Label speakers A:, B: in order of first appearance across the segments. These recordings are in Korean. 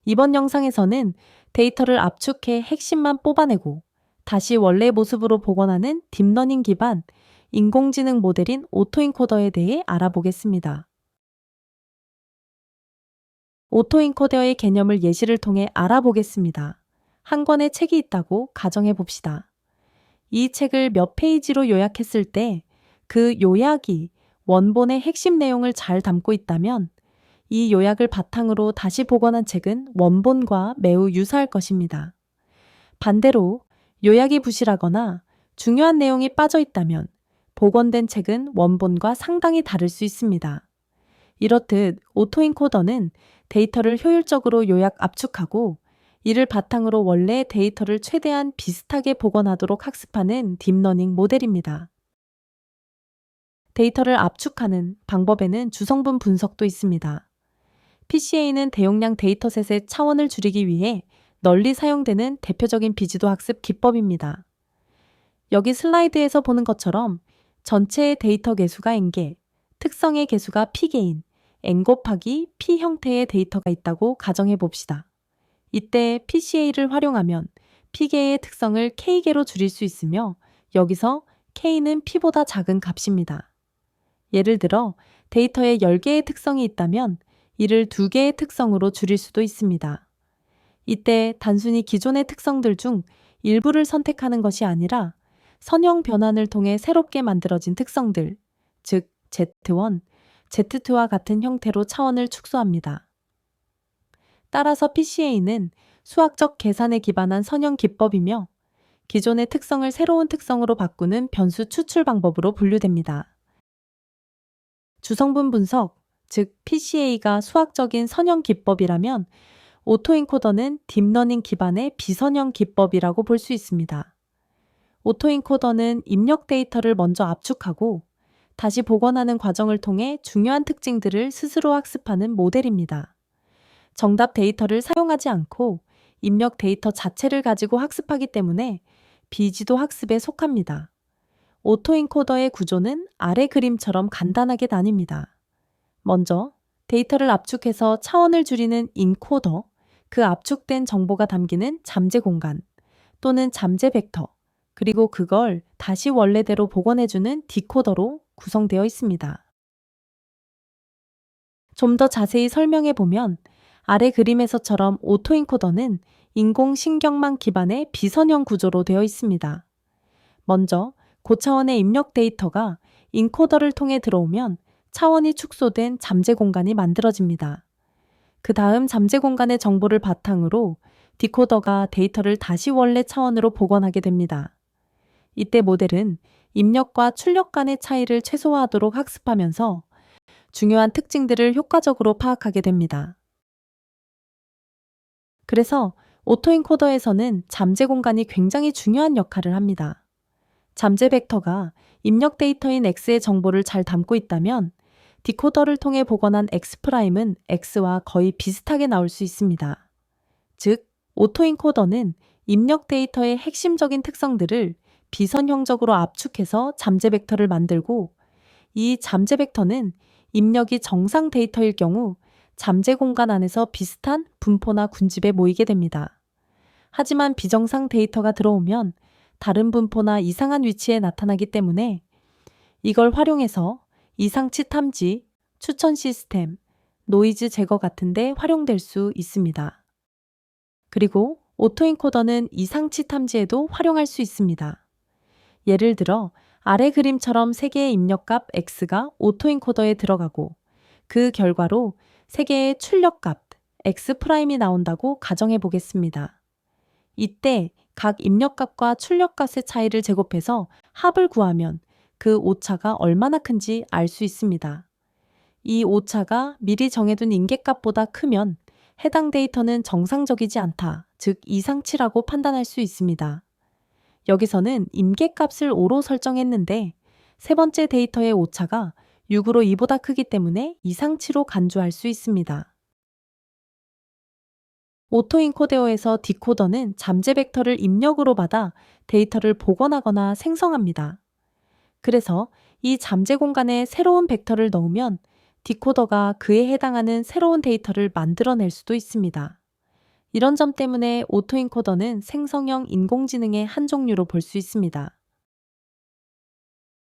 A: 이번 영상에서는 데이터를 압축해 핵심만 뽑아내고 다시 원래 모습으로 복원하는 딥러닝 기반 인공지능 모델인 오토인코더에 대해 알아보겠습니다. 오토인코더의 개념을 예시를 통해 알아보겠습니다. 한 권의 책이 있다고 가정해 봅시다. 이 책을 몇 페이지로 요약했을 때 그 요약이 원본의 핵심 내용을 잘 담고 있다면 이 요약을 바탕으로 다시 복원한 책은 원본과 매우 유사할 것입니다. 반대로 요약이 부실하거나 중요한 내용이 빠져 있다면 복원된 책은 원본과 상당히 다를 수 있습니다. 이렇듯 오토인코더는 데이터를 효율적으로 요약 압축하고 이를 바탕으로 원래 데이터를 최대한 비슷하게 복원하도록 학습하는 딥러닝 모델입니다. 데이터를 압축하는 방법에는 주성분 분석도 있습니다. PCA는 대용량 데이터셋의 차원을 줄이기 위해 널리 사용되는 대표적인 비지도 학습 기법입니다. 여기 슬라이드에서 보는 것처럼 전체의 데이터 개수가 n개, 특성의 개수가 p개인, n 곱하기 p 형태의 데이터가 있다고 가정해 봅시다. 이때 PCA를 활용하면 p개의 특성을 k개로 줄일 수 있으며 여기서 k는 p보다 작은 값입니다. 예를 들어 데이터에 10개의 특성이 있다면 이를 2개의 특성으로 줄일 수도 있습니다. 이때 단순히 기존의 특성들 중 일부를 선택하는 것이 아니라 선형 변환을 통해 새롭게 만들어진 특성들, 즉 Z1, Z2와 같은 형태로 차원을 축소합니다. 따라서 PCA는 수학적 계산에 기반한 선형 기법이며 기존의 특성을 새로운 특성으로 바꾸는 변수 추출 방법으로 분류됩니다. 주성분 분석, 즉 PCA가 수학적인 선형 기법이라면 오토인코더는 딥러닝 기반의 비선형 기법이라고 볼 수 있습니다. 오토인코더는 입력 데이터를 먼저 압축하고 다시 복원하는 과정을 통해 중요한 특징들을 스스로 학습하는 모델입니다. 정답 데이터를 사용하지 않고 입력 데이터 자체를 가지고 학습하기 때문에 비지도 학습에 속합니다. 오토인코더의 구조는 아래 그림처럼 간단하게 나뉩니다. 먼저 데이터를 압축해서 차원을 줄이는 인코더, 그 압축된 정보가 담기는 잠재 공간 또는 잠재 벡터, 그리고 그걸 다시 원래대로 복원해주는 디코더로 구성되어 있습니다. 좀 더 자세히 설명해 보면 아래 그림에서처럼 오토인코더는 인공신경망 기반의 비선형 구조로 되어 있습니다. 먼저 고차원의 입력 데이터가 인코더를 통해 들어오면 차원이 축소된 잠재 공간이 만들어집니다. 그 다음 잠재 공간의 정보를 바탕으로 디코더가 데이터를 다시 원래 차원으로 복원하게 됩니다. 이때 모델은 입력과 출력 간의 차이를 최소화하도록 학습하면서 중요한 특징들을 효과적으로 파악하게 됩니다. 그래서 오토인코더에서는 잠재 공간이 굉장히 중요한 역할을 합니다. 잠재 벡터가 입력 데이터인 X의 정보를 잘 담고 있다면 디코더를 통해 복원한 X'은 X와 거의 비슷하게 나올 수 있습니다. 즉, 오토인코더는 입력 데이터의 핵심적인 특성들을 비선형적으로 압축해서 잠재 벡터를 만들고 이 잠재 벡터는 입력이 정상 데이터일 경우 잠재 공간 안에서 비슷한 분포나 군집에 모이게 됩니다. 하지만 비정상 데이터가 들어오면 다른 분포나 이상한 위치에 나타나기 때문에 이걸 활용해서 이상치 탐지, 추천 시스템, 노이즈 제거 같은 데 활용될 수 있습니다. 그리고 오토인코더는 이상치 탐지에도 활용할 수 있습니다. 예를 들어 아래 그림처럼 3개의 입력값 X가 오토인코더에 들어가고 그 결과로 3개의 출력값 X'이 나온다고 가정해 보겠습니다. 이때 각 입력값과 출력값의 차이를 제곱해서 합을 구하면 그 오차가 얼마나 큰지 알 수 있습니다. 이 오차가 미리 정해둔 인계값보다 크면 해당 데이터는 정상적이지 않다, 즉 이상치라고 판단할 수 있습니다. 여기서는 임계값을 5로 설정했는데 세 번째 데이터의 오차가 6으로 2보다 크기 때문에 이상치로 간주할 수 있습니다. 오토인코더에서 디코더는 잠재 벡터를 입력으로 받아 데이터를 복원하거나 생성합니다. 그래서 이 잠재 공간에 새로운 벡터를 넣으면 디코더가 그에 해당하는 새로운 데이터를 만들어낼 수도 있습니다. 이런 점 때문에 오토인코더는 생성형 인공지능의 한 종류로 볼 수 있습니다.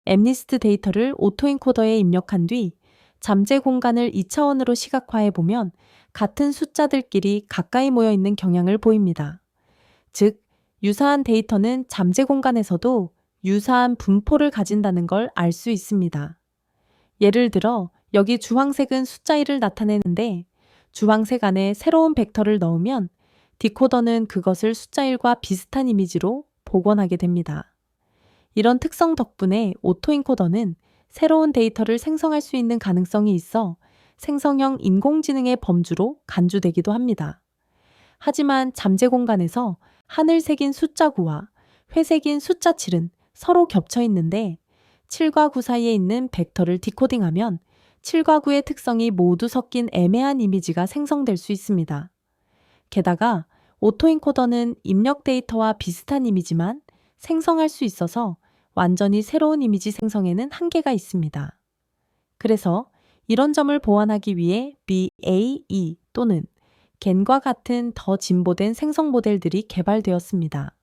A: 엠니스트 데이터를 오토인코더에 입력한 뒤 잠재 공간을 2차원으로 시각화해 보면 같은 숫자들끼리 가까이 모여 있는 경향을 보입니다. 즉, 유사한 데이터는 잠재 공간에서도 유사한 분포를 가진다는 걸 알 수 있습니다. 예를 들어 여기 주황색은 숫자 1을 나타내는데 주황색 안에 새로운 벡터를 넣으면 디코더는 그것을 숫자 1과 비슷한 이미지로 복원하게 됩니다. 이런 특성 덕분에 오토인코더는 새로운 데이터를 생성할 수 있는 가능성이 있어 생성형 인공지능의 범주로 간주되기도 합니다. 하지만 잠재 공간에서 하늘색인 숫자 9와 회색인 숫자 7은 서로 겹쳐 있는데 7과 9 사이에 있는 벡터를 디코딩하면 7과 9의 특성이 모두 섞인 애매한 이미지가 생성될 수 있습니다. 게다가 오토인코더는 입력 데이터와 비슷한 이미지만 생성할 수 있어서 완전히 새로운 이미지 생성에는 한계가 있습니다. 그래서 이런 점을 보완하기 위해 BAE 또는 겐과 같은 더 진보된 생성 모델들이 개발되었습니다.